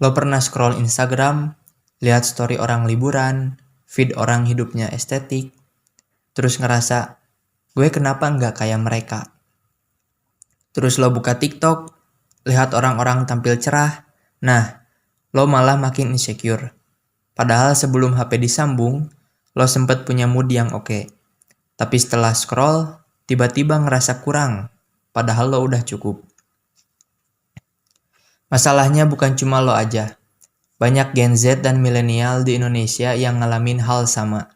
Lo pernah scroll Instagram, lihat story orang liburan, feed orang hidupnya estetik, terus ngerasa, gue kenapa nggak kayak mereka? Terus lo buka TikTok, lihat orang-orang tampil cerah, nah, lo malah makin insecure. Padahal sebelum HP disambung, lo sempet punya mood yang oke. Tapi setelah scroll, tiba-tiba ngerasa kurang, padahal lo udah cukup. Masalahnya bukan cuma lo aja. Banyak Gen Z dan milenial di Indonesia yang ngalamin hal sama.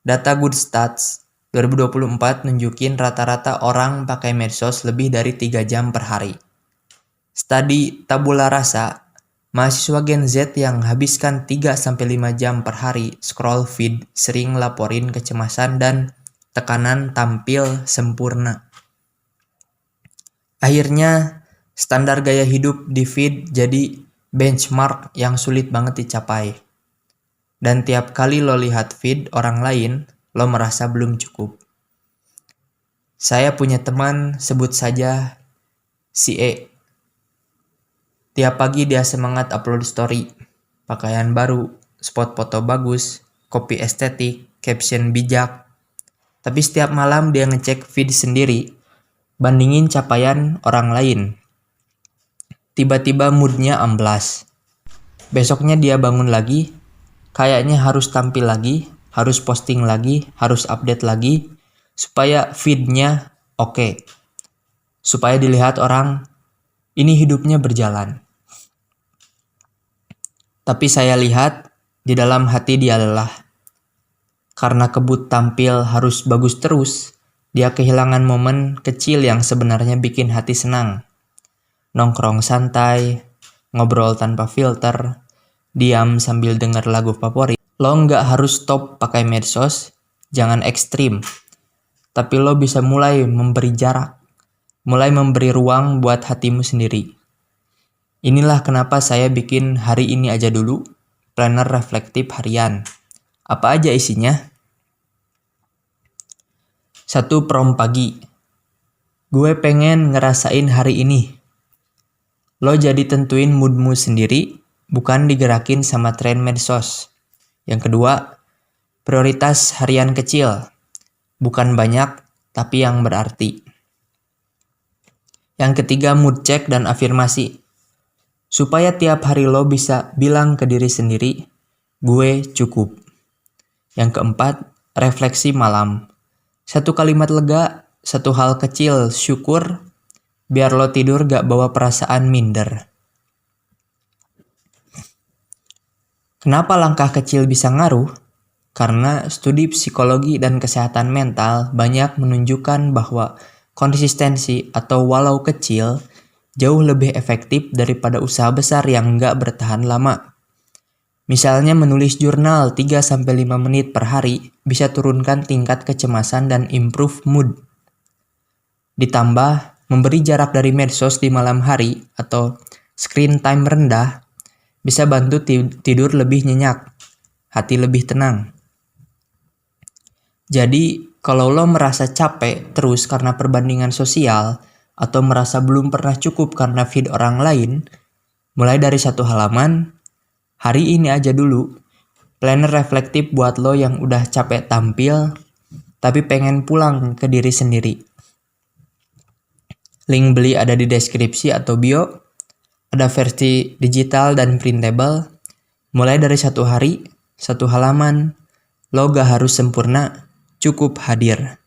Data Good Stats 2024 nunjukin rata-rata orang pakai medsos lebih dari 3 jam per hari. Studi Tabula Rasa, mahasiswa Gen Z yang habiskan 3-5 jam per hari scroll feed sering laporin kecemasan dan tekanan tampil sempurna. Akhirnya, standar gaya hidup di feed jadi benchmark yang sulit banget dicapai. Dan tiap kali lo lihat feed orang lain, lo merasa belum cukup. Saya punya teman, sebut saja si E. Tiap pagi dia semangat upload story, pakaian baru, spot foto bagus, copy estetik, caption bijak. Tapi setiap malam dia ngecek feed sendiri, bandingin capaian orang lain. Tiba-tiba moodnya amblas. Besoknya dia bangun lagi, kayaknya harus tampil lagi, harus posting lagi, harus update lagi, supaya feednya oke. Supaya dilihat orang, ini hidupnya berjalan. Tapi saya lihat, di dalam hati dia lelah. Karena kebut tampil harus bagus terus, dia kehilangan momen kecil yang sebenarnya bikin hati senang. Nongkrong santai, ngobrol tanpa filter, diam sambil denger lagu favorit. Lo nggak harus stop pakai medsos, jangan ekstrim. Tapi lo bisa mulai memberi jarak, mulai memberi ruang buat hatimu sendiri. Inilah kenapa saya bikin hari ini aja dulu, planner reflektif harian. Apa aja isinya? 1 prompt pagi. Gue pengen ngerasain hari ini. Lo jadi tentuin moodmu sendiri, bukan digerakin sama tren medsos. Yang kedua, prioritas harian kecil. Bukan banyak, tapi yang berarti. Yang ketiga, mood check dan afirmasi. Supaya tiap hari lo bisa bilang ke diri sendiri, gue cukup. Yang keempat, refleksi malam. 1 kalimat lega, 1 hal kecil syukur, biar lo tidur gak bawa perasaan minder. Kenapa langkah kecil bisa ngaruh? Karena studi psikologi dan kesehatan mental banyak menunjukkan bahwa konsistensi atau walau kecil jauh lebih efektif daripada usaha besar yang gak bertahan lama. Misalnya menulis jurnal 3-5 menit per hari bisa turunkan tingkat kecemasan dan improve mood. Ditambah, memberi jarak dari medsos di malam hari atau screen time rendah bisa bantu tidur lebih nyenyak, hati lebih tenang. Jadi, kalau lo merasa capek terus karena perbandingan sosial atau merasa belum pernah cukup karena feed orang lain, mulai dari 1 halaman, hari ini aja dulu, planner reflektif buat lo yang udah capek tampil tapi pengen pulang ke diri sendiri. Link beli ada di deskripsi atau bio. Ada versi digital dan printable. Mulai dari 1 hari, 1 halaman. Lo gak harus sempurna, cukup hadir.